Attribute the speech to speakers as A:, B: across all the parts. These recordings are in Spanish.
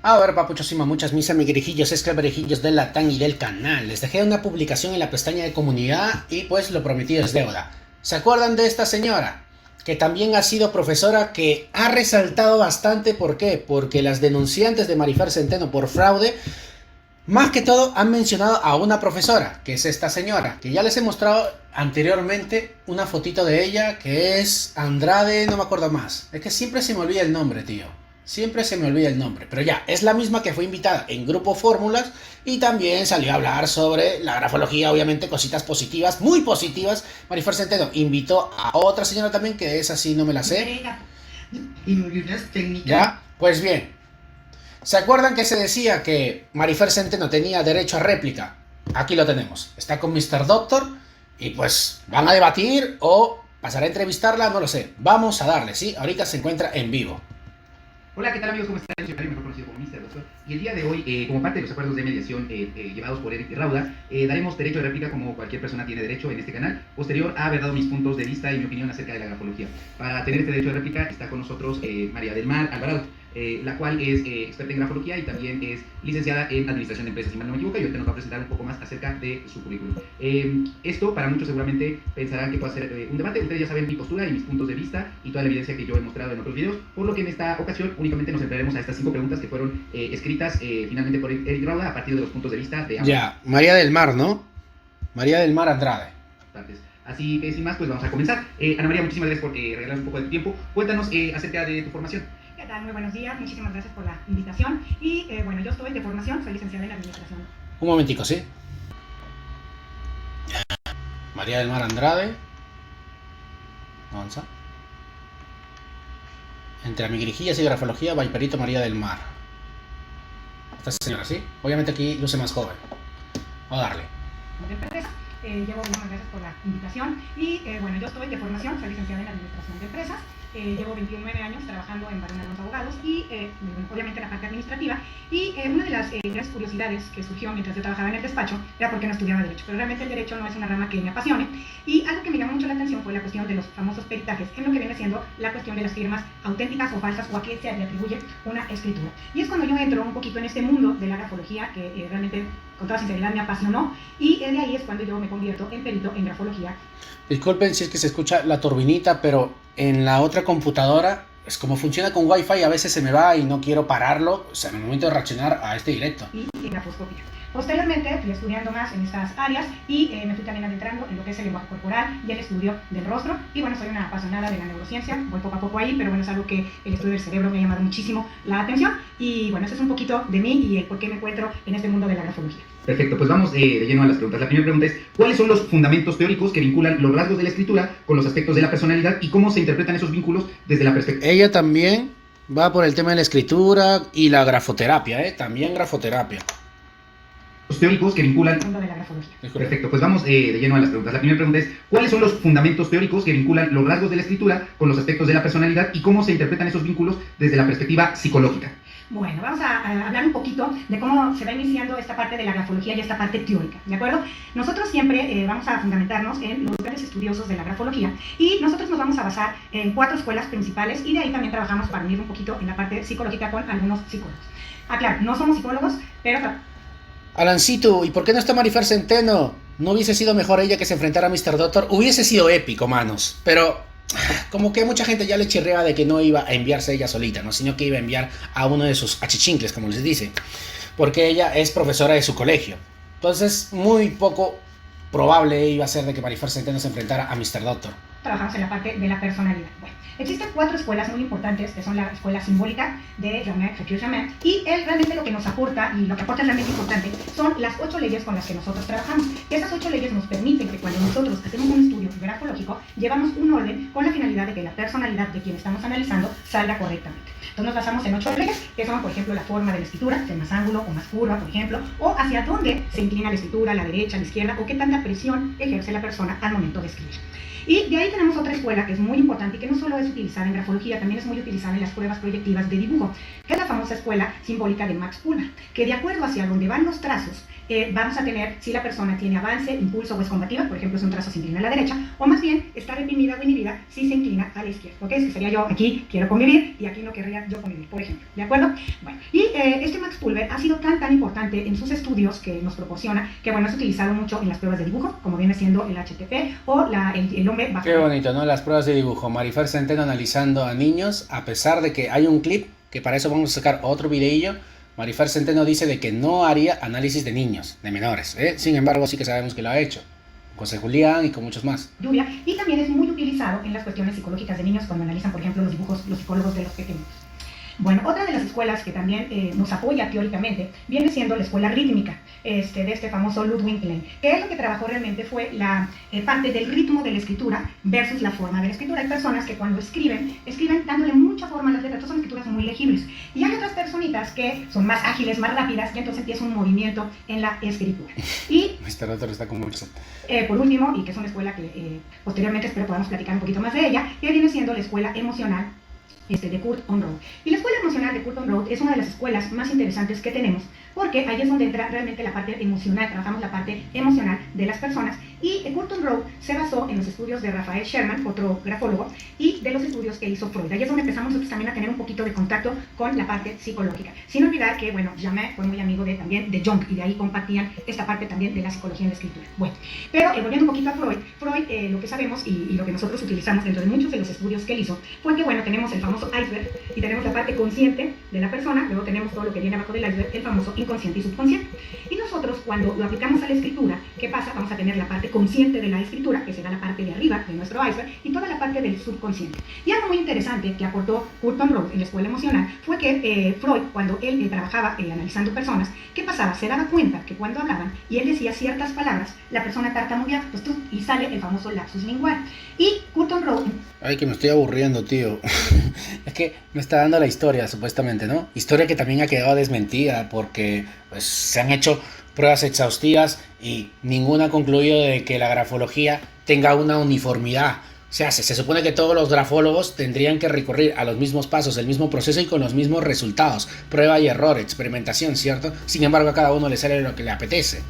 A: A ver, papuchos muchas mis amiguijillos, esclaverejillos del Latán y del canal. Les dejé una publicación en la pestaña de comunidad y pues lo prometido es deuda. ¿Se acuerdan de esta señora? Que también ha sido profesora, que ha resaltado bastante. ¿Por qué? Porque las denunciantes de Marifer Centeno por fraude, más que todo, han mencionado a una profesora, que es esta señora, que ya les he mostrado anteriormente una fotito de ella, que es Andrade, no me acuerdo más. Es que siempre se me olvida el nombre, tío. Siempre se me olvida el nombre, pero ya, es la misma que fue invitada en Grupo Fórmulas y también salió a hablar sobre la grafología, obviamente cositas positivas, muy positivas. Marifer Centeno invitó a otra señora también, que es así, no me la sé. Ya, pues bien. ¿Se acuerdan que se decía que Marifer Centeno tenía derecho a réplica? Aquí lo tenemos. Está con Mr. Doctor y pues van a debatir o pasar a entrevistarla, no lo sé. Vamos a darle, ¿sí? Ahorita se encuentra en vivo.
B: Hola, ¿qué tal amigos? ¿Cómo están? Soy Mario, mejor conocido como Mr. Doctor. Y el día de hoy, como parte de los acuerdos de mediación llevados por Eric y Rauda, daremos derecho de réplica como cualquier persona tiene derecho en este canal, posterior a haber dado mis puntos de vista y mi opinión acerca de la grafología. Para tener este derecho de réplica está con nosotros María del Mar Alvarado, la cual es experta en grafología y también es licenciada en Administración de Empresas, si mal no me equivoco, y ahorita nos va a presentar un poco más acerca de su currículum. Esto, para muchos seguramente pensarán que puede ser un debate. Ustedes ya saben mi postura y mis puntos de vista y toda la evidencia que yo he mostrado en otros videos, por lo que en esta ocasión únicamente nos centraremos a estas 5 preguntas que fueron escritas finalmente por Eric Rauda a partir de los puntos de vista de ambos.
A: Ya, María del Mar, ¿no? María del Mar Andrade.
B: Así que sin más, pues vamos a comenzar. Ana María, muchísimas gracias por regalarnos un poco de tiempo. Cuéntanos acerca de tu formación.
C: ¿Qué tal? Muy buenos días, muchísimas gracias por la invitación. Y bueno, yo estoy de formación, soy licenciada en Administración.
A: Un momentico, ¿sí? María del Mar Andrade. Avanza. Entre amiguijillas y grafología, Viperito María del Mar. Esta señora, ¿sí? Obviamente aquí luce más joven. Vamos a darle.
C: Llevo muchas gracias por la invitación. Y bueno, yo estoy de formación, soy licenciada en Administración de Empresas. Llevo 29 años trabajando en Barón Alonso Abogados y obviamente la parte administrativa. Y una de las grandes curiosidades que surgió mientras yo trabajaba en el despacho era porque no estudiaba Derecho. Pero realmente el Derecho no es una rama que me apasione. Y algo que me llamó mucho la atención fue la cuestión de los famosos peritajes, en lo que viene siendo la cuestión de las firmas auténticas o falsas o a qué se le atribuye una escritura. Y es cuando yo entro un poquito en este mundo de la grafología que realmente con toda sinceridad me apasionó, y de ahí es cuando yo me convierto en perito en grafología.
A: Disculpen si es que se escucha la turbinita, pero en la otra computadora, es como funciona con Wi-Fi, a veces se me va y no quiero pararlo, o sea, en el momento de reaccionar a este directo.
C: Y en grafoscopia. Posteriormente fui estudiando más en estas áreas y me fui también adentrando en lo que es el lenguaje corporal y el estudio del rostro. Y bueno, soy una apasionada de la neurociencia, voy poco a poco ahí, pero bueno, es algo que el estudio del cerebro me ha llamado muchísimo la atención. Y bueno, eso es un poquito de mí y el por qué me encuentro en este mundo de la grafología.
B: Perfecto, pues vamos de lleno a las preguntas. La primera pregunta es, ¿cuáles son los fundamentos teóricos que vinculan los rasgos de la escritura con los aspectos de la personalidad y cómo se interpretan esos vínculos desde la perspectiva?
A: Ella también va por el tema de la escritura y la grafoterapia, también grafoterapia.
B: Los teóricos que vinculan...
C: El mundo de la grafología.
B: Perfecto, pues vamos de lleno a las preguntas. La primera pregunta es, ¿cuáles son los fundamentos teóricos que vinculan los rasgos de la escritura con los aspectos de la personalidad y cómo se interpretan esos vínculos desde la perspectiva psicológica?
C: Bueno, vamos a hablar un poquito de cómo se va iniciando esta parte de la grafología y esta parte teórica, ¿de acuerdo? Nosotros siempre vamos a fundamentarnos en los grandes estudiosos de la grafología y nosotros nos vamos a basar en 4 escuelas principales y de ahí también trabajamos para unir un poquito en la parte psicológica con algunos psicólogos. Claro, no somos psicólogos, pero...
A: Alancito, ¿y por qué no está Marifer Centeno? ¿No hubiese sido mejor ella que se enfrentara a Mr. Doctor? Hubiese sido épico, manos, pero... como que mucha gente ya le chirreaba de que no iba a enviarse ella solita, ¿no? Sino que iba a enviar a uno de sus achichincles, como les dice, porque ella es profesora de su colegio. Entonces, muy poco probable iba a ser de que Marifer Centeno se enfrentara a Mr. Doctor.
C: Trabajamos en la parte de la personalidad. Bueno, existen 4 escuelas muy importantes, que son la escuela simbólica de Foucault Jamet, y él realmente lo que nos aporta, y lo que aporta es realmente importante, son las 8 leyes con las que nosotros trabajamos. Esas 8 leyes nos permiten que cuando nosotros hacemos un estudio grafológico, llevamos un orden con la finalidad de que la personalidad de quien estamos analizando salga correctamente. Entonces nos basamos en 8 leyes, que son, por ejemplo, la forma de la escritura, ser más ángulo o más curva, por ejemplo, o hacia dónde se inclina la escritura, a la derecha, a la izquierda, o qué tanta presión ejerce la persona al momento de escribir. Y de ahí tenemos otra escuela que es muy importante y que no solo es utilizada en grafología, también es muy utilizada en las pruebas proyectivas de dibujo, que es la famosa escuela simbólica de Max Ullmann, que de acuerdo hacia donde van los trazos, vamos a tener si la persona tiene avance, impulso o es combativa, por ejemplo, es un trazo se inclina a la derecha, o más bien está reprimida o inhibida si se inclina a la izquierda, ¿ok? Es que sería yo aquí quiero convivir y aquí no querría yo convivir, por ejemplo, ¿de acuerdo? Bueno, y este Max Pulver ha sido tan importante en sus estudios que nos proporciona, que bueno, es utilizado mucho en las pruebas de dibujo, como viene siendo el HTP o el hombre bajo.
A: Qué bonito, ¿no? Las pruebas de dibujo. Marifer Centeno analizando a niños, a pesar de que hay un clip, que para eso vamos a sacar otro videillo. Marifer Centeno dice de que no haría análisis de niños, de menores, ¿eh? Sin embargo, sí que sabemos que lo ha hecho. Con José Julián y con muchos más.
C: Lluvia, y también es muy utilizado en las cuestiones psicológicas de niños cuando analizan, por ejemplo, los dibujos, los psicólogos de los pequeños. Bueno, otra de las escuelas que también nos apoya teóricamente viene siendo la escuela rítmica de este famoso Ludwig Klein, que es lo que trabajó realmente fue la parte del ritmo de la escritura versus la forma de la escritura. Hay personas que cuando escriben dándole mucha forma a las letras, son escrituras muy legibles. Y hay otras personitas que son más ágiles, más rápidas, y entonces empieza un movimiento en la escritura. Y
A: este otro está con mucho.
C: por último, y que es una escuela que posteriormente espero podamos platicar un poquito más de ella, que viene siendo la escuela emocional de Kurt Unruh. Y la escuela emocional de Kurt Unruh es una de las escuelas más interesantes que tenemos, porque ahí es donde entra realmente la parte emocional, trabajamos la parte emocional de las personas. Y Kurt Unruh se basó en los estudios de Raphael Sherman, otro grafólogo, y de los estudios que hizo Freud. Ahí es donde empezamos nosotros también a tener un poquito de contacto con la parte psicológica. Sin olvidar que, bueno, Jamet fue muy amigo también de Jung, y de ahí compartían esta parte también de la psicología en la escritura. Bueno, pero volviendo un poquito a Freud, lo que sabemos y lo que nosotros utilizamos dentro de muchos de los estudios que él hizo, fue que, bueno, tenemos el famoso iceberg y tenemos la parte consciente de la persona, luego tenemos todo lo que viene abajo del iceberg, el famoso inconsciente y subconsciente. Y nosotros cuando lo aplicamos a la escritura, ¿qué pasa? Vamos a tener la parte consciente de la escritura, que será la parte de arriba de nuestro iceberg, y toda la parte del subconsciente. Y algo muy interesante que aportó Kurt Unruh en la escuela emocional fue que Freud, cuando él trabajaba analizando personas, ¿qué pasaba? Se daba cuenta que cuando hablaban y él decía ciertas palabras, la persona tartamudeaba, pues y sale el famoso lapsus lingual. Y Kurt Unruh...
A: Ay, que me estoy aburriendo, tío. Es que me está dando la historia, supuestamente, ¿no? Historia que también ha quedado desmentida porque pues, se han hecho pruebas exhaustivas y ninguna ha concluido de que la grafología tenga una uniformidad. O sea, se supone que todos los grafólogos tendrían que recurrir a los mismos pasos, el mismo proceso y con los mismos resultados. Prueba y error, experimentación, ¿cierto? Sin embargo, a cada uno le sale lo que le apetece.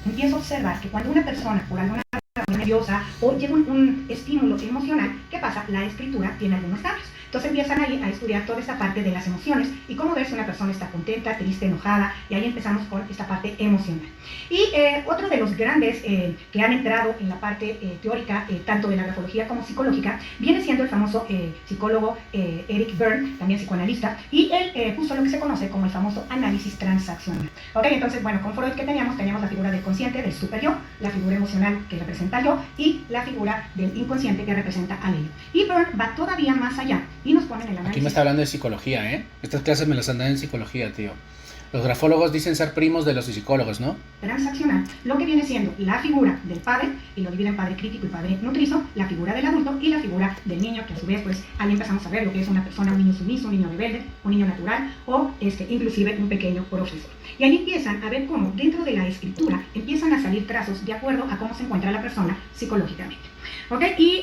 C: Empiezo a observar que cuando una persona, por alguna razón nerviosa o lleva un estímulo emocional, ¿qué pasa? La escritura tiene algunos cambios. Entonces empiezan ahí a estudiar toda esta parte de las emociones y cómo ver si una persona está contenta, triste, enojada, y ahí empezamos con esta parte emocional. Y otro de los grandes que han entrado en la parte teórica, tanto de la grafología como psicológica, viene siendo el famoso psicólogo Eric Berne, también psicoanalista, y él puso lo que se conoce como el famoso análisis transaccional. Ok, entonces, bueno, con Freud, ¿qué teníamos? Teníamos la figura del consciente, del super yo, la figura emocional que representa yo, y la figura del inconsciente que representa al ello. Y Berne va todavía más allá y nos pone en el análisis.
A: Aquí me está hablando de psicología, ¿eh? Estas clases me las han dado en psicología, tío. Los grafólogos dicen ser primos de los psicólogos, ¿no?
C: Transaccional, lo que viene siendo la figura del padre, y lo divide en padre crítico y padre nutrizo, la figura del adulto y la figura del niño, que a su vez, pues, ahí empezamos a ver lo que es una persona, un niño sumiso, un niño rebelde, un niño natural, o inclusive un pequeño profesor. Y ahí empiezan a ver cómo dentro de la escritura empiezan a salir trazos de acuerdo a cómo se encuentra la persona psicológicamente. ¿Ok? Y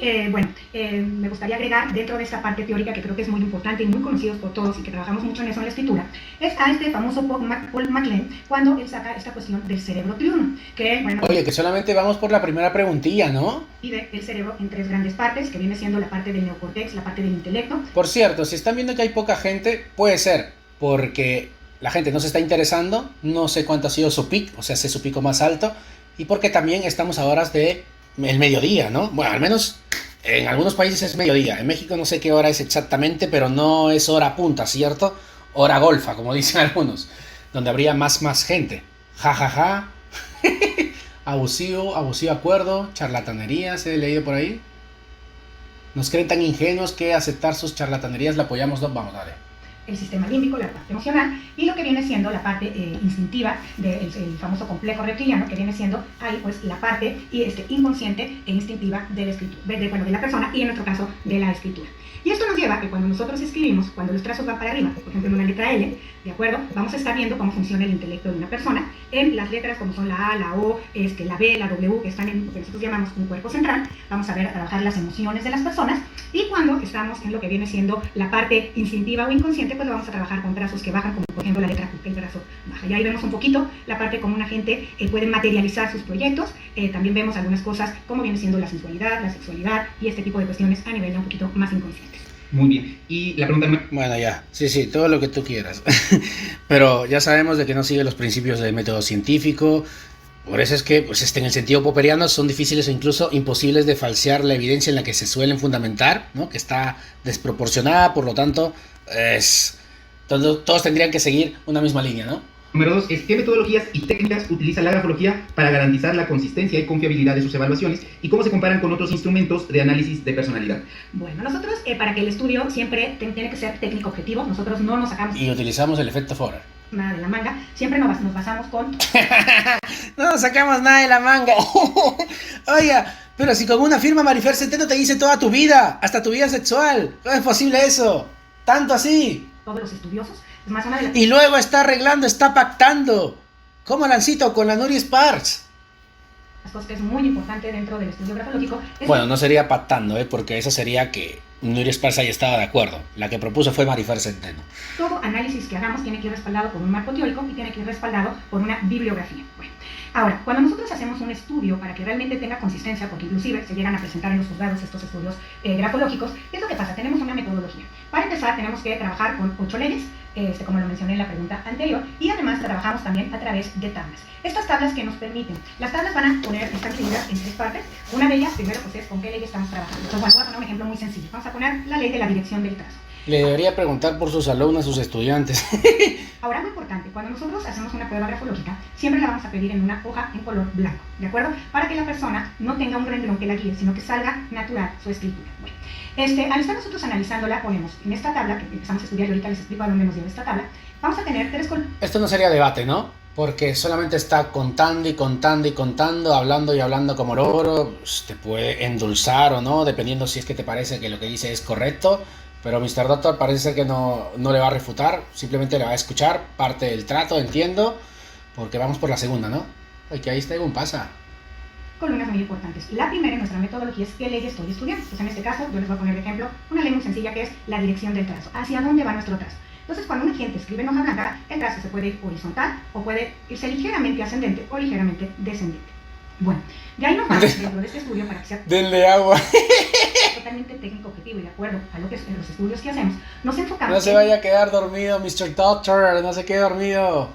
C: me gustaría agregar dentro de esta parte teórica que creo que es muy importante y muy conocidos por todos y que trabajamos mucho en eso en la escritura, es a este famoso Paul MacLean cuando él saca esta cuestión del cerebro triuno. Que, bueno,
A: oye, que solamente vamos por la primera preguntilla, ¿no?
C: Divide el cerebro en tres grandes partes, que viene siendo la parte del neocórtex, la parte del intelecto.
A: Por cierto, si están viendo que hay poca gente, puede ser porque la gente no se está interesando, no sé cuánto ha sido su pic, o sea, sé su pico más alto, y porque también estamos a horas de el mediodía, ¿no? Bueno, al menos en algunos países es mediodía. En México no sé qué hora es exactamente, pero no es hora punta, ¿cierto? Hora golfa, como dicen algunos, donde habría más gente. Ja, ja, ja. Abusivo acuerdo, charlatanerías, he leído por ahí. Nos creen tan ingenuos que aceptar sus charlatanerías la apoyamos. Vamos, dale.
C: el sistema límbico, la parte emocional, y lo que viene siendo la parte instintiva del famoso complejo reptiliano, que viene siendo ahí pues la parte inconsciente e instintiva de la escritura, de la persona, y en nuestro caso de la escritura. Y esto nos lleva a que cuando nosotros escribimos, cuando los trazos van para arriba, por ejemplo en una letra L, ¿de acuerdo? Vamos a estar viendo cómo funciona el intelecto de una persona en las letras como son la A, la O, la B, la W, que están en lo que nosotros llamamos un cuerpo central. Vamos a ver a trabajar las emociones de las personas, y cuando estamos en lo que viene siendo la parte instintiva o inconsciente, pues lo vamos a trabajar con trazos que bajan, como por ejemplo la letra Q, que el trazo baja. Y ahí vemos un poquito la parte como una gente puede materializar sus proyectos. También vemos algunas cosas como viene siendo la sensualidad, la sexualidad y este tipo de cuestiones a nivel ya un poquito más inconscientes.
B: Muy bien. Y la pregunta...
A: Bueno, ya. Sí, todo lo que tú quieras. Pero ya sabemos de que no sigue los principios del método científico. Por eso es que, pues, en el sentido popperiano son difíciles o incluso imposibles de falsear la evidencia en la que se suelen fundamentar, ¿no? Que está desproporcionada, por lo tanto, todos tendrían que seguir una misma línea, ¿no?
B: Número 2 es ¿qué metodologías y técnicas utiliza la grafología para garantizar la consistencia y confiabilidad de sus evaluaciones y cómo se comparan con otros instrumentos de análisis de personalidad?
C: Bueno, nosotros para que el estudio siempre tiene que ser técnico objetivo, nosotros no nos sacamos...
A: Y utilizamos el efecto Forer.
C: Nada de la manga, siempre nos basamos con...
A: No nos sacamos nada de la manga. Oiga, pero si con una firma Marifer Centeno te dice toda tu vida, hasta tu vida sexual, ¿cómo es posible eso? ¿Tanto así?
C: Todos los estudiosos. Es más, una de las...
A: Y luego está arreglando, está pactando. ¿Cómo Lancito? Con la Nuri Sparks.
C: Las cosas que es muy importante dentro del estudio grafológico es...
A: Bueno, no sería pactando, porque eso sería que Nuri Sparks ahí estaba de acuerdo. La que propuso fue Marifer Centeno.
C: Todo análisis que hagamos tiene que ir respaldado por un marco teórico y tiene que ir respaldado por una bibliografía. Bueno, ahora, cuando nosotros hacemos un estudio para que realmente tenga consistencia, porque inclusive se llegan a presentar en los juzgados estos estudios grafológicos, ¿qué es lo que pasa? Tenemos una metodología. Para empezar, tenemos que trabajar con 8 leyes, como lo mencioné en la pregunta anterior, y además trabajamos también a través de tablas. Estas tablas que nos permiten, las tablas van a están divididas en 3 partes. Una de ellas, primero, pues es con qué ley estamos trabajando. Entonces, bueno, voy a poner un ejemplo muy sencillo. Vamos a poner la ley de la dirección del trazo.
A: Le debería preguntar por sus alumnos, sus estudiantes.
C: Ahora, muy importante, cuando nosotros hacemos una prueba grafológica, siempre la vamos a pedir en una hoja en color blanco, ¿de acuerdo? Para que la persona no tenga un renglón que la guíe, sino que salga natural su escritura. Bueno, al estar nosotros analizándola, ponemos en esta tabla, que empezamos a estudiar y ahorita les explico a dónde nos lleva esta tabla, vamos a tener 3 columnas.
A: Esto no sería debate, ¿no? Porque solamente está contando y contando y contando, hablando y hablando como loro. Te puede endulzar o no, dependiendo si es que te parece que lo que dice es correcto. Pero Mr. Doctor parece ser que no le va a refutar, simplemente le va a escuchar parte del trato, entiendo, porque vamos por la segunda, ¿no? Ay, que ahí está, un pasa.
C: Columnas muy importantes. La primera en nuestra metodología es qué ley estoy estudiando. Pues en este caso, yo les voy a poner de ejemplo una ley muy sencilla que es la dirección del trazo. ¿Hacia dónde va nuestro trazo? Entonces, cuando una gente escribe en hoja blanca, el trazo se puede ir horizontal o puede irse ligeramente ascendente o ligeramente descendente. Bueno, de ahí nos vamos dentro de este estudio para que sea
A: denle agua.
C: Totalmente técnico objetivo y de acuerdo a lo que en los estudios que hacemos, nos enfocamos
A: no se vaya a quedar dormido, Mr. Doctor, no se quede dormido.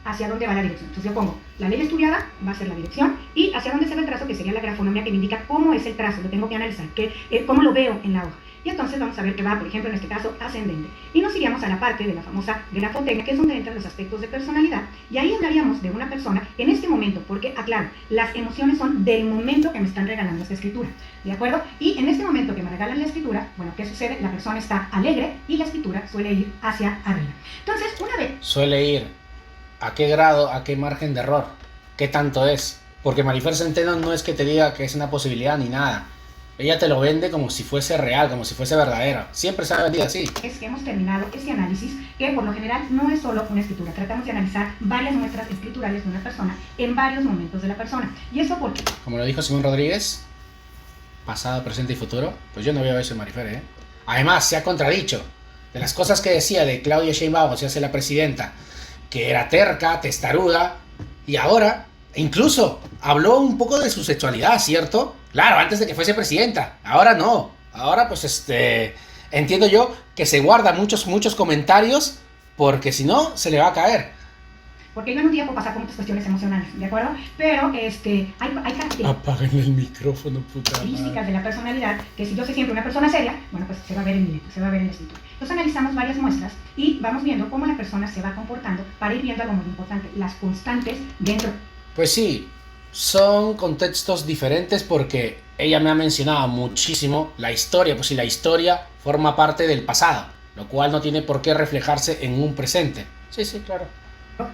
C: Hacia dónde va la dirección. Entonces yo pongo la ley estudiada, va a ser la dirección, y hacia dónde se ve el trazo, que sería la grafonomía que me indica cómo es el trazo, lo tengo que analizar, cómo lo veo en la hoja. Y entonces vamos a ver que va, por ejemplo, en este caso, ascendente. Y nos iríamos a la parte de la famosa grafotecnia, que es donde entran los aspectos de personalidad. Y ahí hablaríamos de una persona en este momento, porque, aclaro, las emociones son del momento que me están regalando esta escritura. ¿De acuerdo? Y en este momento que me regalan la escritura, bueno, ¿qué sucede? La persona está alegre y la escritura suele ir hacia arriba. Entonces, una vez...
A: Suele ir. ¿A qué grado? ¿A qué margen de error? ¿Qué tanto es? Porque Marifer Centeno no es que te diga que es una posibilidad ni nada. Ella te lo vende como si fuese real, como si fuese verdadero. Siempre se ha vendido así.
C: Es que hemos terminado este análisis, que por lo general no es solo una escritura. Tratamos de analizar varias muestras escriturales de una persona en varios momentos de la persona. ¿Y eso por qué?
A: Como lo dijo Simón Rodríguez, pasado, presente y futuro, pues yo no veo eso en Marifer, ¿eh? Además, se ha contradicho. De las cosas que decía de Claudia Sheinbaum, o sea, la presidenta, que era terca, testaruda, y ahora incluso habló un poco de su sexualidad, ¿cierto? Claro, antes de que fuese presidenta. Ahora no. Ahora pues entiendo yo que se guarda muchos comentarios porque si no se le va a caer.
C: Porque yo en un día puedo pasar por muchas cuestiones emocionales, ¿de acuerdo? Pero hay características.
A: Apaguen el micrófono, puta
C: Características de la personalidad, que si yo soy siempre una persona seria, bueno, pues se va a ver en mi letra, se va a ver en la escritura. Entonces analizamos varias muestras y vamos viendo cómo la persona se va comportando para ir viendo algo muy importante, las constantes dentro.
A: Pues sí, son contextos diferentes porque ella me ha mencionado muchísimo la historia, pues si la historia forma parte del pasado. lo cual no tiene por qué reflejarse en un presente. Sí, sí, claro.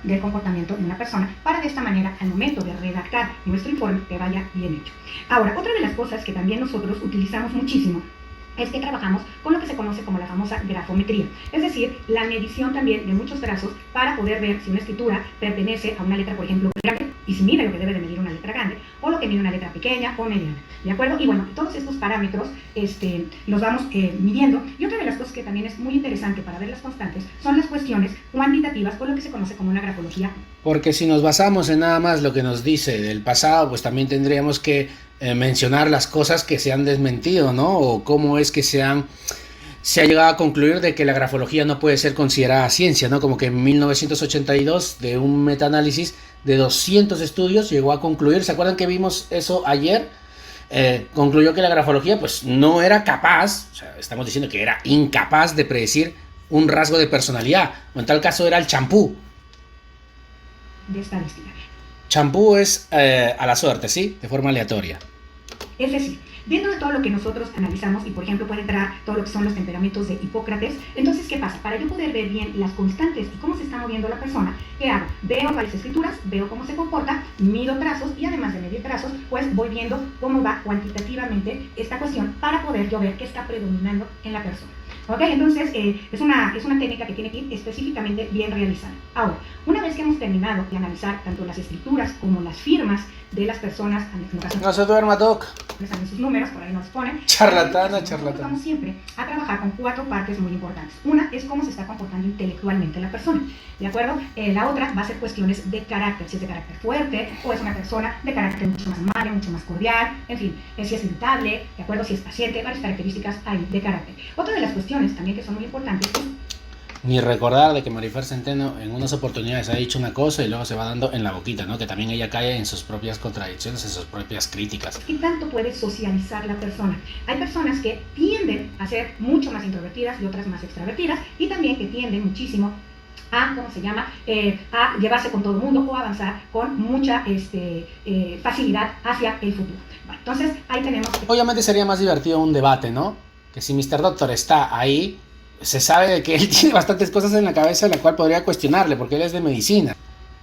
C: Del comportamiento de una persona para de esta manera al momento de redactar nuestro informe te vaya bien hecho. Ahora, otra de las cosas que también nosotros utilizamos muchísimo es que trabajamos con lo que se conoce como la famosa grafometría, es decir, la medición también de muchos trazos para poder ver si una escritura pertenece a una letra, por ejemplo, grande, y si mide lo que debe de medir una letra grande, o lo que mide una letra pequeña o mediana, ¿de acuerdo? Y bueno, todos estos parámetros los vamos midiendo, y otra de las cosas que también es muy interesante para ver las constantes son las cuestiones cuantitativas, o lo que se conoce como una grafología.
A: Porque si nos basamos en nada más lo que nos dice del pasado, pues también tendríamos que mencionar las cosas que se han desmentido, ¿no? O cómo es que se ha llegado a concluir de que la grafología no puede ser considerada ciencia, ¿no? Como que en 1982, de un metaanálisis de 200 estudios, llegó a concluir, ¿se acuerdan que vimos eso ayer? Concluyó que la grafología pues no era capaz, o sea, estamos diciendo que era incapaz de predecir un rasgo de personalidad, o en tal caso era el champú.
C: De estadística.
A: Champú es a la suerte, ¿sí? De forma aleatoria.
C: Es decir, dentro de todo lo que nosotros analizamos, y por ejemplo puede entrar todo lo que son los temperamentos de Hipócrates, entonces, ¿qué pasa? Para yo poder ver bien las constantes y cómo se está moviendo la persona, ¿qué hago? Veo varias escrituras, veo cómo se comporta, mido trazos, y además de medir trazos, pues voy viendo cómo va cuantitativamente esta cuestión para poder yo ver qué está predominando en la persona. ¿Ok? Entonces, es una técnica que tiene que ir específicamente bien realizada. Ahora, una vez que hemos terminado de analizar tanto las escrituras como las firmas de las personas,
A: no se duerma, Doc.
C: En sus números, por ahí nos ponen.
A: Charlatana.
C: Vamos siempre a trabajar con 4 partes muy importantes. Una es cómo se está comportando intelectualmente la persona, ¿de acuerdo? La otra va a ser cuestiones de carácter, si es de carácter fuerte o es una persona de carácter mucho más amable, mucho más cordial, en fin, si es irritable, ¿de acuerdo? Si es paciente, varias características hay de carácter. Otra de las cuestiones también que son muy importantes es
A: ni recordar de que Marifer Centeno en unas oportunidades ha dicho una cosa y luego se va dando en la boquita, ¿no? Que también ella cae en sus propias contradicciones, en sus propias críticas.
C: ¿Qué tanto puede socializar la persona? Hay personas que tienden a ser mucho más introvertidas y otras más extravertidas, y también que tienden muchísimo a, a llevarse con todo el mundo o a avanzar con mucha facilidad hacia el futuro. Bueno, entonces, ahí tenemos...
A: Obviamente sería más divertido un debate, ¿no? Que si Mr. Doctor está ahí, se sabe de que él tiene bastantes cosas en la cabeza en la cual podría cuestionarle, porque él es de medicina.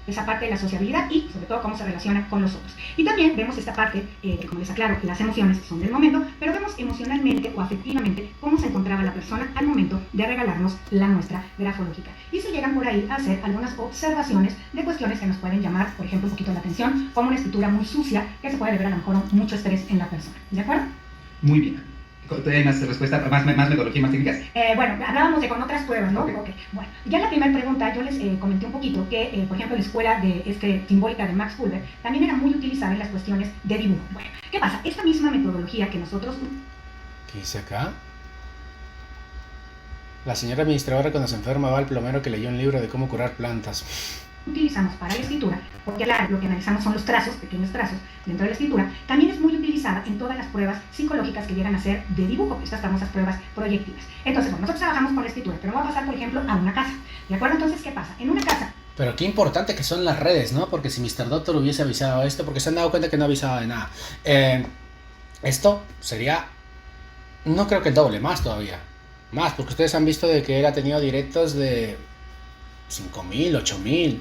C: Esa parte de la sociabilidad y, sobre todo, cómo se relaciona con los otros. Y también vemos esta parte, que como les aclaro, las emociones son del momento, pero vemos emocionalmente o afectivamente cómo se encontraba la persona al momento de regalarnos la muestra grafológica. Y se llegan por ahí a hacer algunas observaciones de cuestiones que nos pueden llamar, por ejemplo, un poquito la atención, como una escritura muy sucia, que se puede deber a lo mejor mucho estrés en la persona. ¿De acuerdo?
B: Muy bien. ¿Hay más respuestas, más metodologías, más técnicas?
C: Bueno, hablábamos de con otras pruebas, ¿no?
B: Okay.
C: Bueno, ya en la primera pregunta yo les comenté un poquito que, por ejemplo, la escuela de simbólica de Max Pulver también era muy utilizada en las cuestiones de dibujo. Bueno, ¿qué pasa? Esta misma metodología que nosotros...
A: ¿Qué dice acá? La señora administradora cuando se enferma va al plomero que leyó un libro de cómo curar plantas.
C: Utilizamos para la escritura, porque lo que analizamos son los trazos, pequeños trazos dentro de la escritura, también es muy utilizada en todas las pruebas psicológicas que llegan a ser de dibujo, estas famosas pruebas proyectivas. Entonces, bueno, nosotros trabajamos con la escritura, pero vamos a pasar, por ejemplo, a una casa, ¿de acuerdo? Entonces, ¿qué pasa? En una casa...
A: Pero qué importante que son las redes, ¿no? Porque si Mr. Doctor hubiese avisado esto, porque se han dado cuenta que no ha avisado de nada. Esto sería, no creo que el doble, más todavía. Más, porque ustedes han visto de que él ha tenido directos de 5.000, 8.000.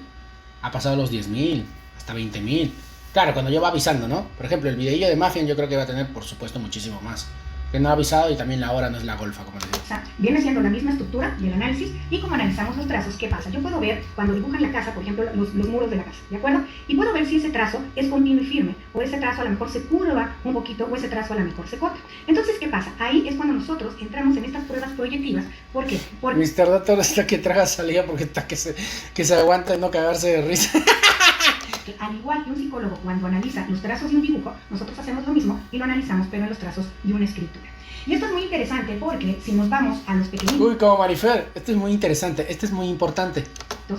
A: Ha pasado los 10.000, hasta 20.000. Claro, cuando yo va avisando, ¿no? Por ejemplo, el videillo de Mafian yo creo que va a tener, por supuesto, muchísimo más. Que no ha avisado y también la hora no es la golfa, como les digo.
C: Exacto. Viene siendo la misma estructura del análisis y como analizamos los trazos, ¿qué pasa? Yo puedo ver cuando dibujan la casa, por ejemplo, los muros de la casa, ¿de acuerdo? Y puedo ver si ese trazo es continuo y firme, o ese trazo a lo mejor se curva un poquito, o ese trazo a lo mejor se corta. Entonces, ¿qué pasa? Ahí es cuando nosotros entramos en estas pruebas proyectivas. ¿Por qué? Porque...
A: Mr. Doctor está que traga salida porque está que se aguanta y no cagarse de risa.
C: Que al igual que un psicólogo cuando analiza los trazos de un dibujo, nosotros hacemos lo mismo y lo analizamos pero en los trazos de una escritura. Y esto es muy interesante porque si nos vamos a los pequeñitos...
A: Uy, como Marifer, esto es muy interesante, esto es muy importante.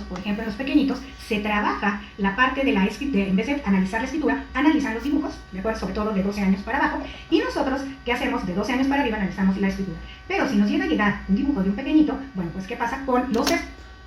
C: Por ejemplo, en los pequeñitos se trabaja la parte de la escritura, en vez de analizar la escritura, analizan los dibujos, ¿de acuerdo? Sobre todo de 12 años para abajo, y nosotros, ¿qué hacemos? De 12 años para arriba analizamos la escritura. Pero si nos llega a llegar un dibujo de un pequeñito, bueno, pues ¿qué pasa con los...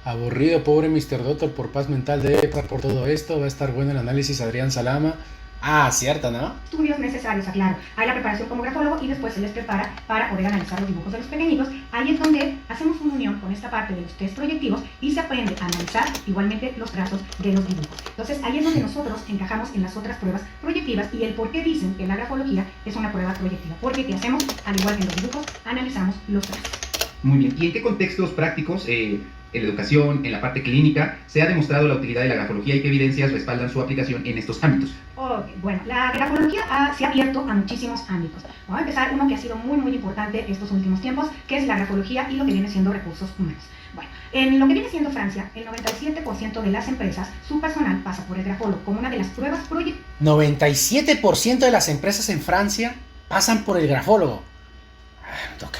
A: Aburrido, pobre Mr. Doctor, por paz mental de EPA, por todo esto. Va a estar bueno el análisis, Adrián Salama. Ah, cierto, ¿no?
C: Estudios necesarios, aclaro. Hay la preparación como grafólogo y después se les prepara para poder analizar los dibujos de los pequeñitos. Ahí es donde hacemos una unión con esta parte de los test proyectivos y se aprende a analizar igualmente los trazos de los dibujos. Entonces ahí es donde nosotros encajamos en las otras pruebas proyectivas y el por qué dicen que la grafología es una prueba proyectiva. Porque ¿qué hacemos? Al igual que en los dibujos, analizamos los trazos.
B: Muy bien. ¿Y en qué contextos prácticos, en la educación, en la parte clínica, se ha demostrado la utilidad de la grafología y qué evidencias respaldan su aplicación en estos ámbitos?
C: Bueno, la grafología se ha abierto a muchísimos ámbitos. Vamos a empezar uno que ha sido muy importante estos últimos tiempos, que es la grafología y lo que viene siendo recursos humanos. Bueno, en lo que viene siendo Francia, el 97% de las empresas, su personal pasa por el grafólogo como una de las pruebas proyectivas.
A: 97% de las empresas en Francia pasan por el grafólogo. Toque.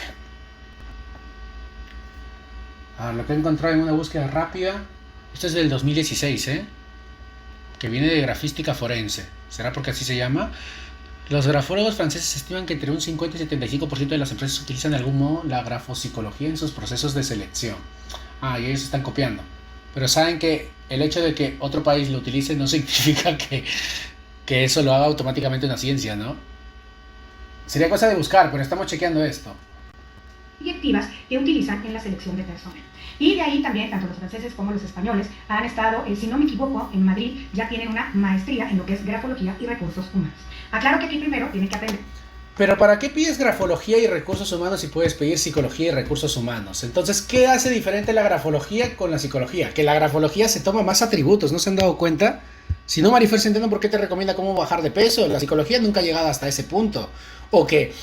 A: Lo que he encontrado en una búsqueda rápida, esto es del 2016, que viene de grafística forense. ¿Será porque así se llama? Los grafólogos franceses estiman que entre un 50 y 75% de las empresas utilizan de algún modo la grafopsicología en sus procesos de selección. Y ellos están copiando. Pero saben que el hecho de que otro país lo utilice no significa que eso lo haga automáticamente una ciencia, ¿no? Sería cosa de buscar, pero estamos chequeando esto.
C: Proyectivas que utilizan en la selección de personal. Y de ahí también, tanto los franceses como los españoles han estado, si no me equivoco, en Madrid ya tienen una maestría en lo que es grafología y recursos humanos. Aclaro que aquí primero tienen que aprender.
A: Pero ¿para qué pides grafología y recursos humanos si puedes pedir psicología y recursos humanos? Entonces, ¿qué hace diferente la grafología con la psicología? Que la grafología se toma más atributos, ¿no se han dado cuenta? Si no, Marifer, entiendo por qué te recomienda cómo bajar de peso. La psicología nunca ha llegado hasta ese punto. O que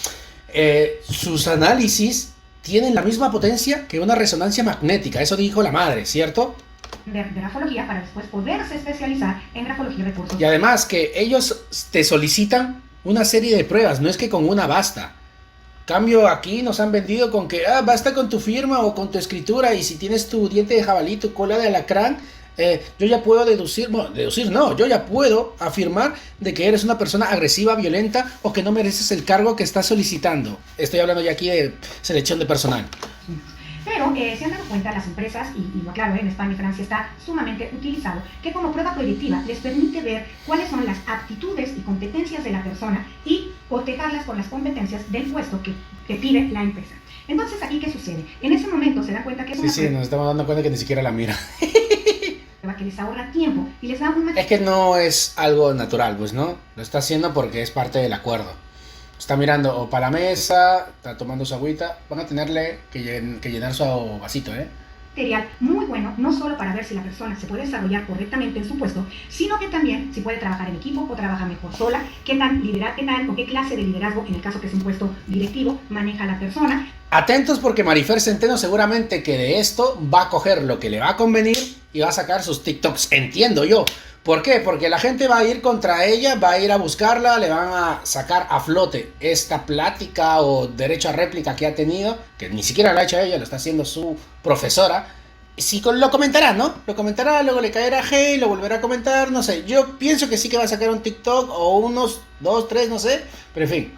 A: sus análisis tienen la misma potencia que una resonancia magnética. Eso dijo la madre, ¿cierto?
C: De grafología para después poderse especializar en grafología y recursos.
A: Y además que ellos te solicitan una serie de pruebas, no es que con una basta. Cambio aquí nos han vendido con que basta con tu firma o con tu escritura y si tienes tu diente de jabalí, tu cola de alacrán, yo ya puedo deducir no, yo ya puedo afirmar de que eres una persona agresiva, violenta o que no mereces el cargo que estás solicitando. Estoy hablando ya aquí de selección de personal.
C: Pero se han dado cuenta las empresas, y lo aclaro, en España y Francia está sumamente utilizado, que como prueba proyectiva les permite ver cuáles son las aptitudes y competencias de la persona y cotejarlas con las competencias del puesto que pide la empresa. Entonces, ¿aquí qué sucede? En ese momento se dan cuenta que es una
A: prueba. Nos estamos dando cuenta que ni siquiera la mira.
C: Que les ahorra tiempo y les da un...
A: Es que no es algo natural, pues, ¿no? Lo está haciendo porque es parte del acuerdo. Está mirando o para la mesa, está tomando su agüita. Van a tenerle que llenar su vasito,
C: Material muy bueno, no solo para ver si la persona se puede desarrollar correctamente en su puesto, sino que también si puede trabajar en equipo o trabaja mejor sola, qué tan o qué clase de liderazgo, en el caso que es un puesto directivo, maneja la persona.
A: Atentos porque Marifer Centeno seguramente que de esto va a coger lo que le va a convenir y va a sacar sus TikToks, entiendo yo. ¿Por qué? Porque la gente va a ir contra ella, va a ir a buscarla, le van a sacar a flote esta plática o derecho a réplica que ha tenido, que ni siquiera lo ha hecho ella, lo está haciendo su profesora. Si lo comentará, ¿no? Lo comentará, luego le caerá hey, lo volverá a comentar, no sé. Yo pienso que sí que va a sacar un TikTok o unos 2, 3, no sé, pero en fin.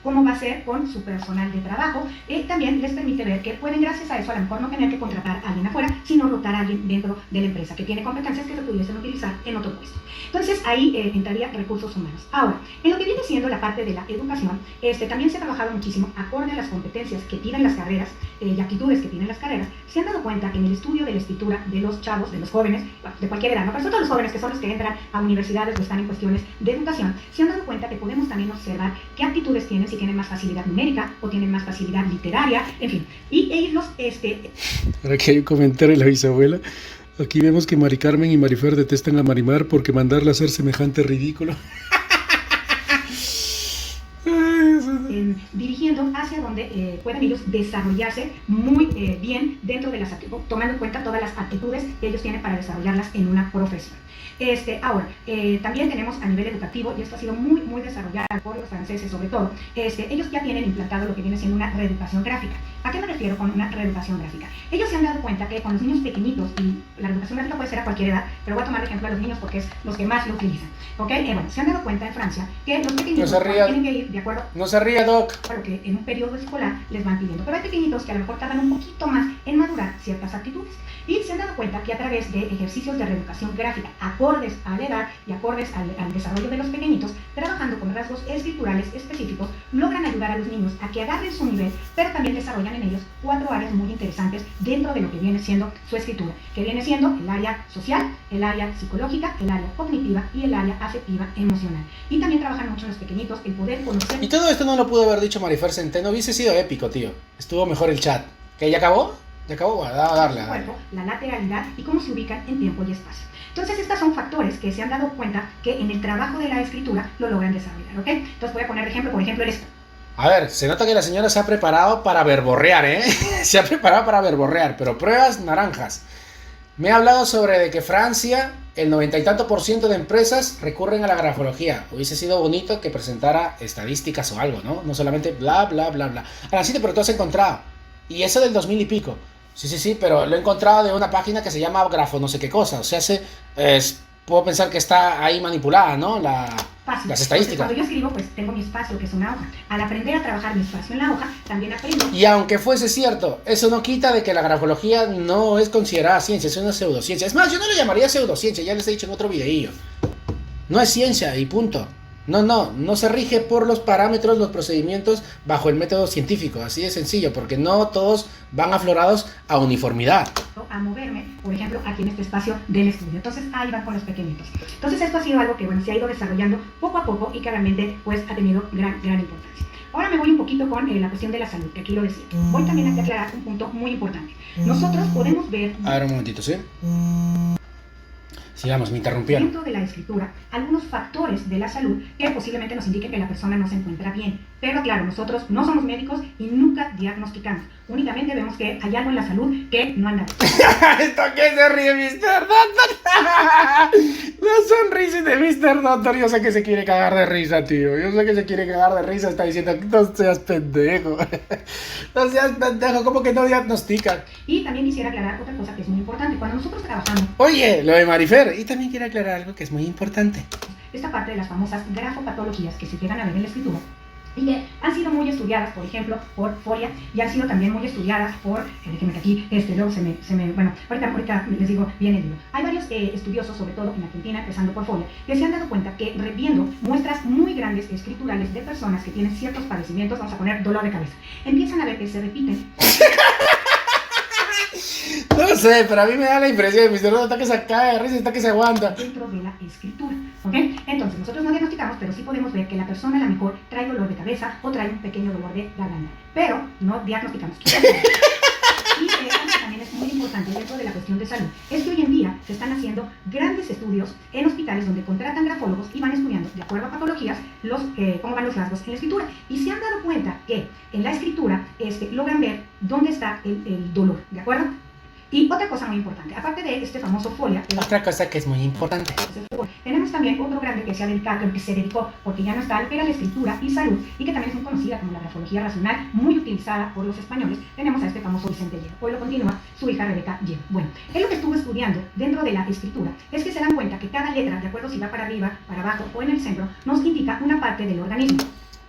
C: Cómo va a ser con su personal de trabajo. También les permite ver que pueden, gracias a eso, a lo mejor no tener que contratar a alguien afuera, sino rotar a alguien dentro de la empresa que tiene competencias que se pudiesen utilizar en otro puesto. Entonces, ahí entraría recursos humanos. Ahora, en lo que viene siendo la parte de la educación, también se ha trabajado muchísimo acorde a las competencias que tienen las carreras y actitudes que tienen las carreras. Se han dado cuenta que en el estudio de la escritura de los chavos, de los jóvenes, de cualquier edad, ¿no? Pero sobre todo los jóvenes que son los que entran a universidades o están en cuestiones de educación, se han dado cuenta que podemos también observar qué actitudes tienen, si tienen más facilidad numérica o tienen más facilidad literaria, en fin. Y ellos,
D: Ahora que hay un comentario de la bisabuela. Aquí vemos que Mari Carmen y Marifer detestan a Marimar porque mandarla a hacer semejante ridículo.
C: Dirigiendo hacia donde puedan ellos desarrollarse muy bien dentro de tomando en cuenta todas las actitudes que ellos tienen para desarrollarlas en una profesión. Ahora, también tenemos a nivel educativo, y esto ha sido muy desarrollado por los franceses sobre todo, ellos ya tienen implantado lo que viene siendo una reeducación gráfica. ¿A qué me refiero con una reeducación gráfica? Ellos se han dado cuenta que con los niños pequeñitos, y la reeducación gráfica puede ser a cualquier edad, pero voy a tomar de ejemplo a los niños porque es los que más lo utilizan. ¿Ok? Bueno, se han dado cuenta en Francia que los pequeñitos tienen que ir de acuerdo.
A: No se ría, Doc. TikTok.
C: Lo que en un periodo escolar les van pidiendo. Pero hay pequeñitos que a lo mejor tardan un poquito más en madurar ciertas actitudes. Y se han dado cuenta que a través de ejercicios de reeducación gráfica, acordes a la edad y acordes al desarrollo de los pequeñitos, trabajando con rasgos escriturales específicos, logran ayudar a los niños a que agarren su nivel, pero también desarrollan en ellos 4 áreas muy interesantes dentro de lo que viene siendo su escritura, que viene siendo el área social, el área psicológica, el área cognitiva y el área afectiva emocional. Y también trabajan mucho los pequeñitos el poder conocer.
A: Y todo esto no lo pudo haber dicho Marifer Centeno, hubiese sido épico, tío. Estuvo mejor el chat. ¿Que ya acabó? ¿Ya acabó? Bueno, darle.
C: El cuerpo, la lateralidad y cómo se ubican en tiempo y espacio. Entonces, estos son factores que se han dado cuenta que en el trabajo de la escritura lo logran desarrollar, ¿ok? Entonces, voy a poner de ejemplo, por ejemplo, esto.
A: A ver, se nota que la señora se ha preparado para verborrear, ¿eh? Se ha preparado para verborrear, pero pruebas naranjas. Me ha hablado sobre de que Francia, el 90 y tanto % de empresas recurren a la grafología. Hubiese sido bonito que presentara estadísticas o algo, ¿no? No solamente bla, bla, bla, bla. Ahora sí, pero tú has encontrado. Y eso del 2000 y pico. Sí, pero lo he encontrado de una página que se llama Grafo no sé qué cosa. O sea, puedo pensar que está ahí manipulada, ¿no?
C: Fácil.
A: Las estadísticas.
C: Cuando yo escribo, pues tengo mi espacio, que es una hoja. Al aprender a trabajar mi espacio en la hoja, también aprendo.
A: Y aunque fuese cierto, eso no quita de que la grafología no es considerada ciencia, es una pseudociencia. Es más, yo no le llamaría pseudociencia, ya les he dicho en otro videillo. No es ciencia y punto. No se rige por los parámetros, los procedimientos bajo el método científico, así de sencillo, porque no todos van aflorados a uniformidad.
C: A moverme, por ejemplo, aquí en este espacio del estudio. Entonces, ahí van con los pequeñitos. Entonces, esto ha sido algo que, bueno, se ha ido desarrollando poco a poco y que realmente, pues, ha tenido gran importancia. Ahora me voy un poquito con la cuestión de la salud, que aquí lo decía. Voy también a aclarar un punto muy importante. Nosotros podemos ver...
A: A ver, un momentito, ¿sí? Sigamos, me interrumpieron.
C: Dentro de la escritura, algunos factores de la salud que posiblemente nos indiquen que la persona no se encuentra bien. Pero claro, nosotros no somos médicos y nunca diagnosticamos. Únicamente vemos que hay algo en la salud que no anda bien.
A: ¿Esto qué se ríe Mr. Doctor? La sonrisa de Mr. Doctor, yo sé que se quiere cagar de risa, tío. Yo sé que se quiere cagar de risa, está diciendo, no seas pendejo. No seas pendejo, ¿cómo que no diagnostican?
C: Y también quisiera aclarar otra cosa que es muy importante. Cuando nosotros trabajamos...
A: Oye, lo de Marifer. Y también quiero aclarar algo que es muy importante.
C: Esta parte de las famosas grafopatologías que se llegan a ver en la escritura y que han sido muy estudiadas, por ejemplo, por Folia, y han sido también muy estudiadas por, déjenme que aquí, luego bueno, ahorita les digo bien el libro. Hay varios estudiosos, sobre todo en Argentina, empezando por Folia, que se han dado cuenta que reviendo muestras muy grandes escriturales de personas que tienen ciertos padecimientos, vamos a poner dolor de cabeza, empiezan a ver que se repiten.
A: No sé, pero a mí me da la impresión de Mr. Rodo está que se cae de risa, está que se aguanta.
C: Dentro de la escritura, ¿ok? Entonces, nosotros no diagnosticamos, pero sí podemos ver que la persona a lo mejor trae dolor de cabeza o trae un pequeño dolor de garganta, pero no diagnosticamos. Y algo que también es muy importante dentro de la cuestión de salud es que hoy en día se están haciendo grandes estudios en hospitales donde contratan grafólogos y van estudiando, de acuerdo a patologías, cómo van los rasgos en la escritura. Y se han dado cuenta que en la escritura logran ver dónde está el dolor, ¿de acuerdo? Y otra cosa muy importante, aparte de este famoso Folia...
A: Otra cosa que es muy importante.
C: Tenemos también otro grande que se ha dedicado, que se dedicó, porque ya no está, que era la escritura y salud, y que también es muy conocida como la grafología racional, muy utilizada por los españoles. Tenemos a este famoso Vicente Llero. Hoy lo continúa su hija Rebeca Llero. Bueno, él lo que estuvo estudiando dentro de la escritura es que se dan cuenta que cada letra, de acuerdo si va para arriba, para abajo o en el centro, nos indica una parte del organismo.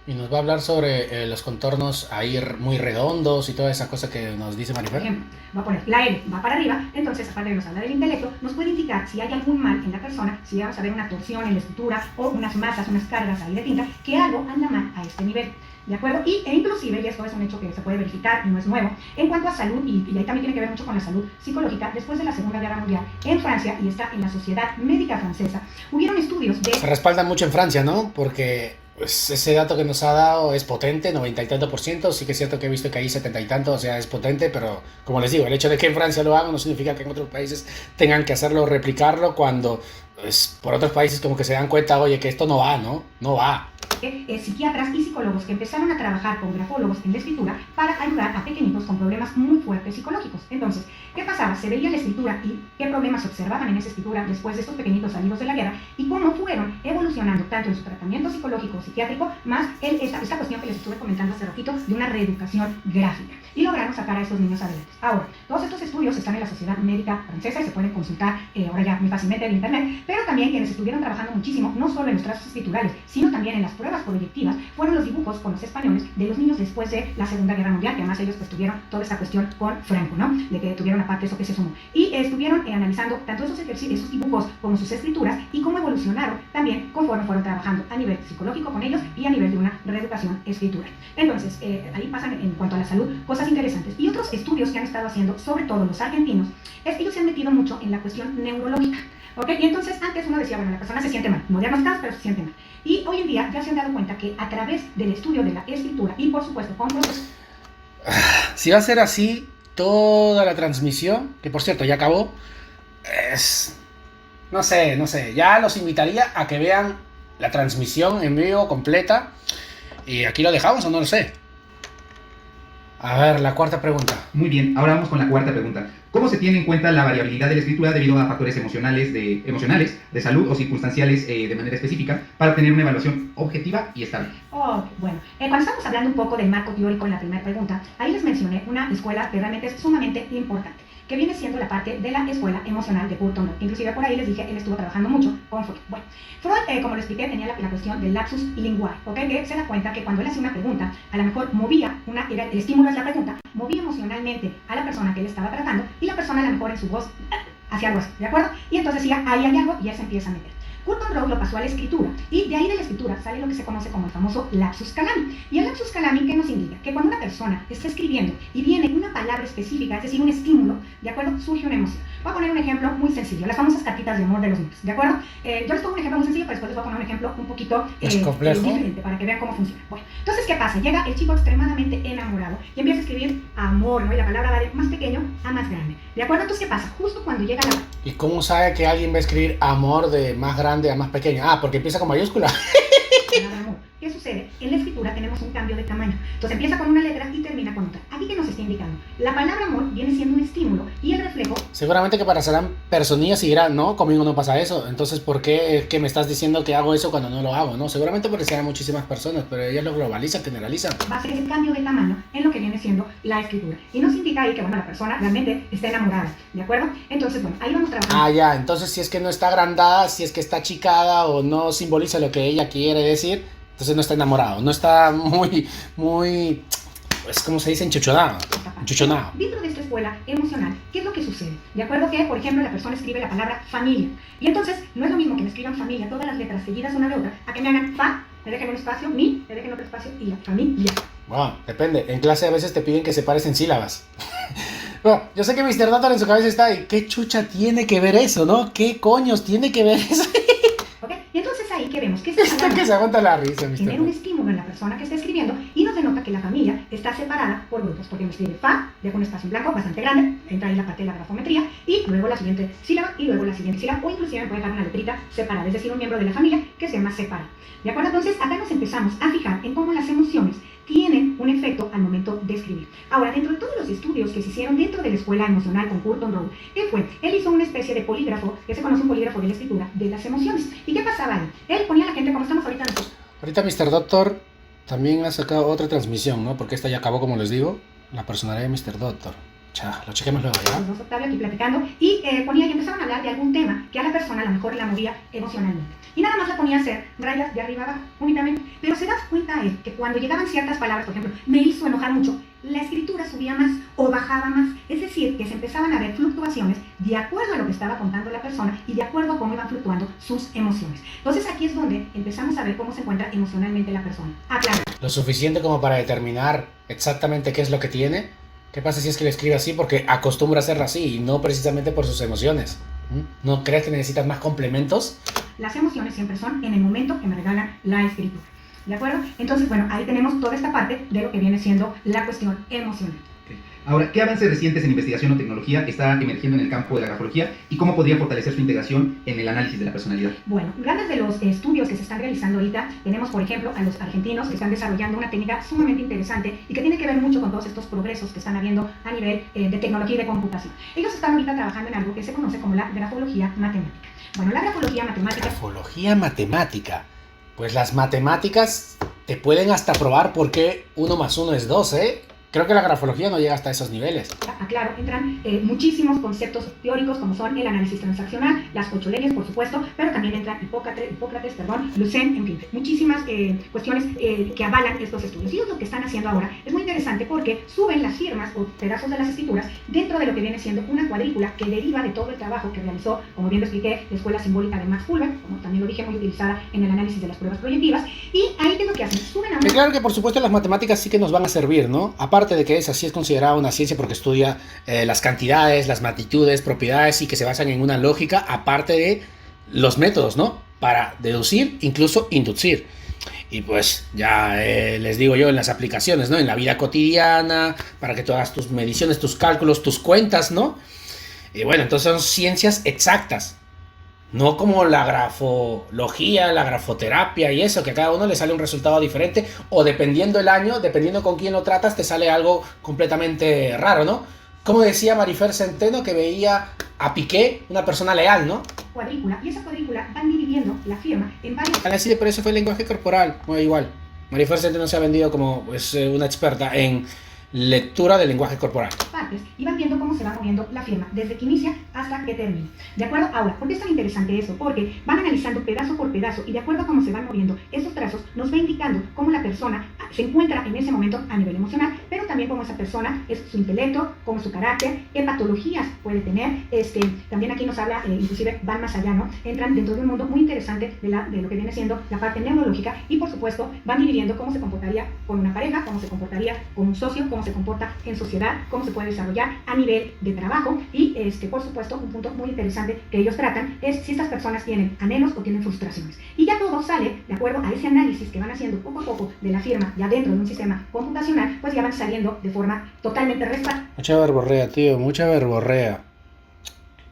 A: Y nos va a hablar sobre los contornos ahí muy redondos y toda esa cosa que nos dice Marifer.
C: Por ejemplo, va a poner la L, va para arriba, entonces aparte de nos habla del intelecto, nos puede indicar si hay algún mal en la persona, si vamos a ver una torsión en la estructura o unas masas, unas cargas ahí de tinta, que algo anda mal a este nivel. ¿De acuerdo? E inclusive, y esto es un hecho que se puede verificar y no es nuevo, en cuanto a salud, y ahí también tiene que ver mucho con la salud psicológica, después de la Segunda Guerra Mundial en Francia, y está en la Sociedad Médica Francesa, hubieron estudios de...
A: Se respaldan mucho en Francia, ¿no? Porque pues, ese dato que nos ha dado es potente, 90 y tanto %, sí que es cierto que he visto que ahí 70 y tanto, o sea, es potente, pero como les digo, el hecho de que en Francia lo hagan no significa que en otros países tengan que hacerlo, replicarlo, cuando pues, por otros países como que se dan cuenta, oye, que esto no va, ¿no? No va.
C: Psiquiatras y psicólogos que empezaron a trabajar con grafólogos en la escritura para ayudar a pequeñitos con problemas muy fuertes psicológicos. Entonces, ¿qué pasaba? Se veía la escritura y qué problemas se observaban en esa escritura después de estos pequeñitos salidos de la guerra y cómo fueron evolucionando tanto en su tratamiento psicológico, psiquiátrico, más esta cuestión que les estuve comentando hace ratito de una reeducación gráfica. Y lograron sacar a estos niños adelante. Ahora, todos estos estudios están en la Sociedad Médica Francesa y se pueden consultar ahora ya muy fácilmente en internet, pero también quienes estuvieron trabajando muchísimo, no solo en los trazos escriturales, sino también en las pruebas pruebas proyectivas fueron los dibujos con los españoles de los niños después de la Segunda Guerra Mundial, que además ellos pues tuvieron toda esta cuestión con Franco, ¿no? De que tuvieron aparte eso que se sumó. Y estuvieron analizando tanto esos ejercicios, esos dibujos, como sus escrituras y cómo evolucionaron también conforme fueron trabajando a nivel psicológico con ellos y a nivel de una reeducación escritural. Entonces, ahí pasan en cuanto a la salud cosas interesantes. Y otros estudios que han estado haciendo, sobre todo los argentinos, es que ellos se han metido mucho en la cuestión neurológica. ¿Ok? Y entonces antes uno decía, bueno, la persona se siente mal, no diagnosticadas, pero se siente mal. Y hoy en día ya se han dado cuenta que a través del estudio de la escritura y por supuesto con procesos...
A: Si va a ser así toda la transmisión, que por cierto ya acabó, no sé, ya los invitaría a que vean la transmisión en vivo completa. Y aquí lo dejamos o no lo sé. A ver, la cuarta pregunta.
B: Muy bien, ahora vamos con la cuarta pregunta. ¿Cómo se tiene en cuenta la variabilidad de la escritura debido a factores emocionales, de salud o circunstanciales de manera específica para obtener una evaluación objetiva y estable?
C: Bueno, cuando estamos hablando un poco del marco teórico en la primera pregunta, ahí les mencioné una escuela que realmente es sumamente importante, que viene siendo la parte de la escuela emocional de Kurt Roth. Inclusive por ahí les dije, él estuvo trabajando mucho con Freud. Bueno, Freud, como lo expliqué, tenía la cuestión del lapsus linguae, ¿ok? Que se da cuenta que cuando él hacía una pregunta, a lo mejor movía, el estímulo es la pregunta, movía emocionalmente a la persona que él estaba tratando y la persona a lo mejor en su voz hacía algo así, ¿de acuerdo? Y entonces ya ahí hay algo y ya se empieza a meter. Kurt Roth lo pasó a la escritura y de ahí de la escritura sale lo que se conoce como el famoso lapsus calami. Y el lapsus calami, ¿qué nos indica? Que cuando una persona está escribiendo y viene una palabra específica, es decir, un estímulo, ¿de acuerdo? Surge una emoción. Voy a poner un ejemplo muy sencillo, las famosas cartitas de amor de los niños, ¿de acuerdo? Yo les pongo un ejemplo muy sencillo, pero después les voy a poner un ejemplo un poquito diferente para que vean cómo funciona. Bueno, entonces, ¿qué pasa? Llega el chico extremadamente enamorado y empieza a escribir amor, ¿no? Y la palabra va de más pequeño a más grande, ¿de acuerdo? Entonces, ¿qué pasa? Justo cuando llega la...
A: ¿Y cómo sabe que alguien va a escribir amor de más grande a más pequeño? Ah, porque empieza con mayúscula.
C: ¿Qué sucede? En la escritura tenemos un cambio de tamaño. Entonces empieza con una letra y termina con otra. ¿Aquí qué nos está indicando? La palabra amor viene siendo un estímulo y el reflejo...
A: Seguramente que pasarán personillas y dirán, no, conmigo no pasa eso. Entonces, ¿por qué es que me estás diciendo que hago eso cuando no lo hago? No, seguramente porque serán muchísimas personas, pero ellas lo globalizan, generalizan.
C: Va a ser ese cambio de tamaño en lo que viene siendo la escritura. Y nos indica ahí que, bueno, la persona realmente está enamorada, ¿de acuerdo? Entonces, bueno, ahí vamos trabajando.
A: Ah, ya, entonces si es que no está agrandada, si es que está achicada o no simboliza lo que ella quiere decir, entonces no está enamorado, no está muy, pues, ¿cómo se dice? Enchuchonado.
C: Dentro de esta escuela emocional, ¿qué es lo que sucede? De acuerdo que, por ejemplo, la persona escribe la palabra familia. Y entonces, no es lo mismo que me escriban familia, todas las letras seguidas una de otra, a que me hagan fa, me dejen un espacio, mi, me dejen otro espacio y la familia.
A: Bueno, depende. En clase a veces te piden que separes en sílabas. Bueno, yo sé que Mr. Doctor en su cabeza está, ¿y qué chucha tiene que ver eso, no? ¿Qué coños tiene que ver eso?
C: Y entonces ahí que vemos que
A: está que se aguanta la risa, Mr.
C: Tener un estímulo en la persona que está escribiendo y nos denota que la familia está separada por grupos, porque me escribe fa, deja un espacio en blanco bastante grande, entra ahí la parte de la grafometría y luego la siguiente sílaba y luego la siguiente sílaba, o inclusive me puede dejar una letrita separada, es decir, un miembro de la familia que se llama separado. ¿De acuerdo? Entonces acá nos empezamos a fijar en cómo las emociones tienen un efecto al momento de escribir. Ahora, dentro de todos los estudios que se hicieron dentro de la escuela emocional con Kurt Roth, ¿qué fue? Él hizo una especie de polígrafo, que se conoce un polígrafo de la escritura, de las emociones. ¿Y qué pasaba ahí? Él ponía a la gente, como estamos ahorita nosotros.
A: Ahorita Mr. Doctor también ha sacado otra transmisión, ¿no? Porque esta ya acabó, como les digo, la personalidad de Mr. Doctor. Lo chequemos luego, ¿ya?
C: Los dos, Octavio, aquí platicando, y ponía y empezaban a hablar de algún tema que a la persona a lo mejor la movía emocionalmente. Y nada más la ponía a hacer rayas de arriba abajo, únicamente. Pero se da cuenta él que cuando llegaban ciertas palabras, por ejemplo, me hizo enojar mucho, la escritura subía más o bajaba más. Es decir, que se empezaban a ver fluctuaciones de acuerdo a lo que estaba contando la persona y de acuerdo a cómo iban fluctuando sus emociones. Entonces aquí es donde empezamos a ver cómo se encuentra emocionalmente la persona. Claro.
A: Lo suficiente como para determinar exactamente qué es lo que tiene. ¿Qué pasa si es que lo escribe así? Porque acostumbra a hacerlo así y no precisamente por sus emociones. ¿No crees que necesitas más complementos?
C: Las emociones siempre son en el momento que me regalan la escritura. ¿De acuerdo? Entonces, bueno, ahí tenemos toda esta parte de lo que viene siendo la cuestión emocional.
B: Ahora, ¿qué avances recientes en investigación o tecnología está emergiendo en el campo de la grafología y cómo podría fortalecer su integración en el análisis de la personalidad?
C: Bueno, grandes de los estudios que se están realizando ahorita, tenemos por ejemplo a los argentinos que están desarrollando una técnica sumamente interesante y que tiene que ver mucho con todos estos progresos que están habiendo a nivel de tecnología y de computación. Ellos están ahorita trabajando en algo que se conoce como la grafología matemática. Bueno, la grafología matemática...
A: Grafología matemática. Pues las matemáticas te pueden hasta probar por qué 1 más 1 es 2, ¿eh? creo que la grafología no llega hasta esos niveles.
C: Aclaro, entran muchísimos conceptos teóricos como son el análisis transaccional, las 8 leyes, por supuesto, pero también entran Hipócrates, Lucen, en fin, muchísimas cuestiones que avalan estos estudios. Y lo que están haciendo ahora es muy interesante porque suben las firmas o pedazos de las escrituras dentro de lo que viene siendo una cuadrícula que deriva de todo el trabajo que realizó, como bien lo expliqué, la escuela simbólica de Max Pulver, como también lo dije, muy utilizada en el análisis de las pruebas proyectivas. Y ahí, ¿qué es lo que hacen? Suben a una...
A: Claro que por supuesto las matemáticas sí que nos van a servir, ¿no? Aparte de que así es considerada una ciencia porque estudia las cantidades, las magnitudes, propiedades y que se basan en una lógica, aparte de los métodos, ¿no? Para deducir, incluso inducir. Y pues ya les digo yo en las aplicaciones, ¿no? En la vida cotidiana, para que tú hagas tus mediciones, tus cálculos, tus cuentas, ¿no? Y bueno, entonces son ciencias exactas. No como la grafología, la grafoterapia y eso, que a cada uno le sale un resultado diferente, o dependiendo el año, dependiendo con quién lo tratas, te sale algo completamente raro, ¿no? Como decía Marifer Centeno, que veía a Piqué una persona leal, ¿no?
C: Cuadrícula, y esa cuadrícula van dividiendo la firma en varios...
A: Así, por eso fue el lenguaje corporal, bueno, igual. Marifer Centeno se ha vendido como pues, una experta en lectura del lenguaje corporal.
C: Partes y van viendo cómo se va moviendo la firma desde que inicia hasta que termina. ¿De acuerdo? Ahora, ¿por qué es tan interesante eso? Porque van analizando pedazo por pedazo y de acuerdo a cómo se van moviendo esos trazos nos va indicando cómo la persona se encuentra en ese momento a nivel emocional, pero también cómo esa persona es su intelecto, cómo su carácter, qué patologías puede tener. También aquí nos habla, inclusive van más allá, ¿no? Entran dentro de un mundo muy interesante de lo que viene siendo la parte neurológica y por supuesto van dividiendo cómo se comportaría con una pareja, cómo se comportaría con un socio, cómo se comporta en sociedad, cómo se puede desarrollar a nivel de trabajo y por supuesto un punto muy interesante que ellos tratan es si estas personas tienen anhelos o tienen frustraciones. Y ya todo sale de acuerdo a ese análisis que van haciendo poco a poco de la firma ya dentro de un sistema computacional, pues ya van saliendo de forma totalmente respaldada.
A: Mucha verborrea, tío, mucha verborrea.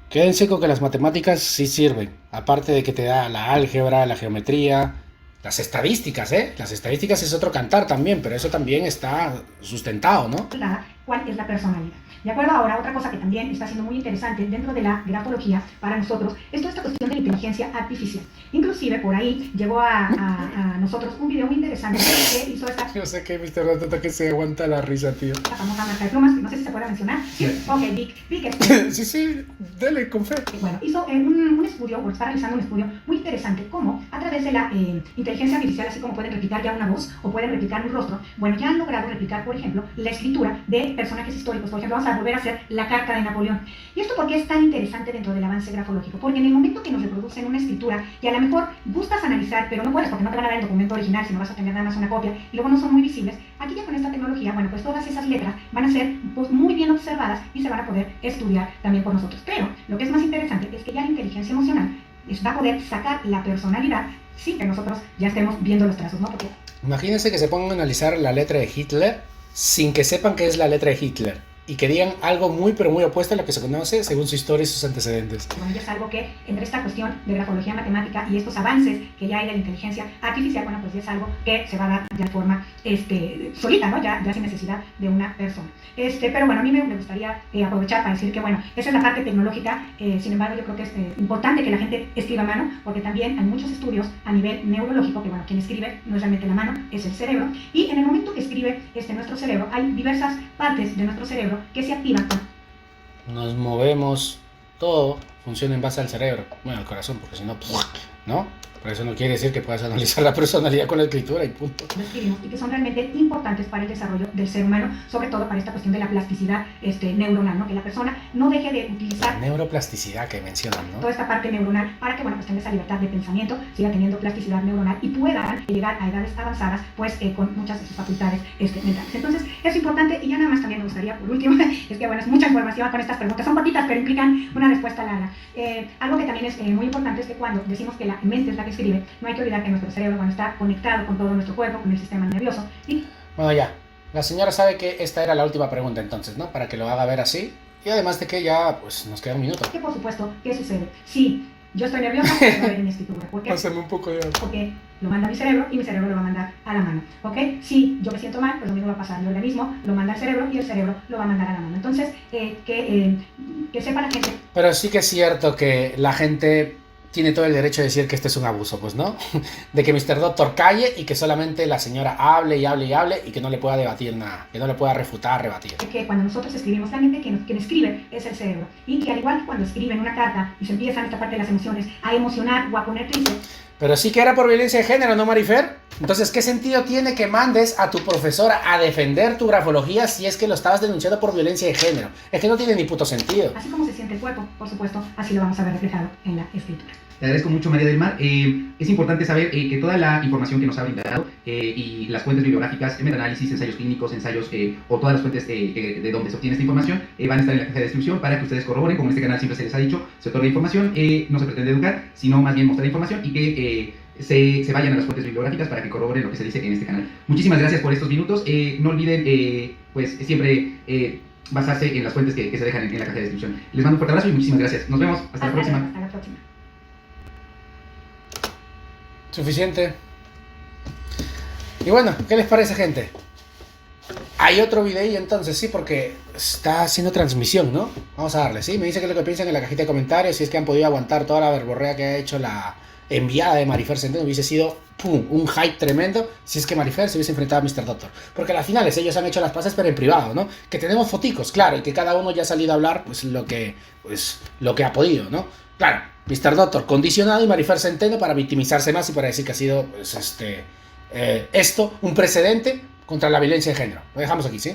A: Quédense con que las matemáticas sí sirven, aparte de que te da la álgebra, la geometría, las estadísticas, ¿eh? Las estadísticas es otro cantar también, pero eso también está sustentado, ¿no?
C: ¿Cuál es la personalidad? De acuerdo, ahora otra cosa que también está siendo muy interesante dentro de la grafología para nosotros es toda esta cuestión de la inteligencia artificial. Inclusive por ahí llegó a nosotros un video muy interesante que hizo esta...
A: Yo sé que Mr. Ratata que se aguanta la risa, tío.
C: La famosa marca de plumas, que no sé si se puede mencionar. Sí. Ok, Vic.
A: Sí, dale, con fe.
C: Bueno, hizo un estudio, o está realizando un estudio muy interesante, cómo a través de la inteligencia artificial, así como pueden replicar ya una voz o pueden replicar un rostro, bueno, ya han logrado replicar, por ejemplo, la escritura de personajes históricos. Por ejemplo, vamos a volver a hacer la carta de Napoleón. ¿Y esto por qué es tan interesante dentro del avance grafológico? Porque en el momento que nos reproducen una escritura y a lo mejor gustas analizar, pero no puedes porque no te van a dar el documento original, sino vas a tener nada más una copia y luego no son muy visibles, aquí ya con esta tecnología, bueno, pues todas esas letras van a ser pues, muy bien observadas y se van a poder estudiar también por nosotros. Pero lo que es más interesante es que ya la inteligencia emocional va a poder sacar la personalidad sin que nosotros ya estemos viendo los trazos, ¿no? Porque...
A: Imagínense que se pongan a analizar la letra de Hitler sin que sepan que es la letra de Hitler y que digan algo muy pero muy opuesto a lo que se conoce según su historia y sus antecedentes.
C: Bueno, ya es algo que entre esta cuestión de grafología matemática y estos avances que ya hay de la inteligencia artificial, bueno, pues ya es algo que se va a dar ya de forma solita, ¿no? Ya sin necesidad de una persona. Pero bueno, a mí me gustaría aprovechar para decir que, bueno, esa es la parte tecnológica, sin embargo, yo creo que es importante que la gente escriba a mano, porque también hay muchos estudios a nivel neurológico, que bueno, quien escribe no es realmente la mano, es el cerebro, y en el momento que escribe nuestro cerebro, hay diversas partes de nuestro cerebro que se activan.
A: Nos movemos, todo funciona en base al cerebro, bueno, al corazón, porque si no, ¿no? Pero eso no quiere decir que puedas analizar la personalidad con la escritura y punto.
C: Lo escribimos y que son realmente importantes para el desarrollo del ser humano, sobre todo para esta cuestión de la plasticidad neuronal, ¿no? Que la persona no deje de utilizar...
A: La neuroplasticidad que mencionan, ¿no?
C: Toda esta parte neuronal para que, bueno, pues tenga esa libertad de pensamiento, siga teniendo plasticidad neuronal y puedan llegar a edades avanzadas, pues con muchas de sus facultades mentales. Entonces, es importante y ya nada más también me gustaría, por último, es que, bueno, es mucha información con estas preguntas, son cortitas, pero implican una respuesta larga. Algo que también es muy importante es que cuando decimos que la mente es la que escribe, no hay que olvidar que nuestro cerebro, bueno, está conectado con todo nuestro cuerpo, con el sistema nervioso. Y...
A: Bueno, ya. La señora sabe que esta era la última pregunta entonces, ¿no? Para que lo haga ver así. Y además de que ya, pues, nos queda un minuto.
C: Que por supuesto, ¿qué sucede? Sí, yo estoy nerviosa, voy a ver en mi escritura. ¿Por qué?
A: Pásame un poco de agua.
C: Porque lo manda a mi cerebro y mi cerebro lo va a mandar a la mano, ¿ok? Si yo me siento mal, pues lo mismo va a pasar. Mi organismo lo manda al cerebro y el cerebro lo va a mandar a la mano. Entonces, que sepa la gente.
A: Pero sí que es cierto que la gente tiene todo el derecho de decir que este es un abuso, pues, ¿no? De que Mr. Doctor calle y que solamente la señora hable y hable y hable y que no le pueda debatir nada, que no le pueda refutar, rebatir.
C: Que cuando nosotros escribimos, realmente quien escribe es el cerebro. Y que al igual que cuando escriben una carta y se empiezan esta parte de las emociones a emocionar o a poner triste.
A: Pero sí que era por violencia de género, ¿no, Marifer? Entonces, ¿qué sentido tiene que mandes a tu profesora a defender tu grafología si es que lo estabas denunciando por violencia de género? Es que no tiene ni puto sentido.
C: Así como se siente el cuerpo, por supuesto, así lo vamos a ver reflejado en la escritura.
B: Te agradezco mucho, María del Mar. Es importante saber que toda la información que nos ha brindado y las fuentes bibliográficas, metaanálisis, ensayos clínicos, ensayos o todas las fuentes de donde se obtiene esta información van a estar en la caja de descripción para que ustedes corroboren. Como en este canal siempre se les ha dicho, se otorga información, no se pretende educar, sino más bien mostrar información y que se vayan a las fuentes bibliográficas para que corroboren lo que se dice en este canal. Muchísimas gracias por estos minutos. No olviden, pues siempre basarse en las fuentes que se dejan en la caja de descripción. Les mando un fuerte abrazo y muchísimas gracias. Nos vemos. Hasta la próxima.
C: Hasta la próxima.
A: Suficiente. Y bueno, ¿qué les parece, gente? Hay otro video entonces, sí, porque está haciendo transmisión, ¿no? Vamos a darle, ¿sí? Me dice qué es lo que piensan en la cajita de comentarios, si es que han podido aguantar toda la verborrea que ha hecho la enviada de Marifer Centeno. Hubiese sido, ¡pum!, un hype tremendo si es que Marifer se hubiese enfrentado a Mr. Doctor. Porque a las finales ellos han hecho las paces, pero en privado, ¿no? Que tenemos foticos, claro, y que cada uno ya ha salido a hablar pues lo que ha podido, ¿no? Claro, Mr. Doctor condicionado y Marifer Centeno para victimizarse más y para decir que ha sido, pues, esto un precedente contra la violencia de género. Lo dejamos aquí, ¿sí?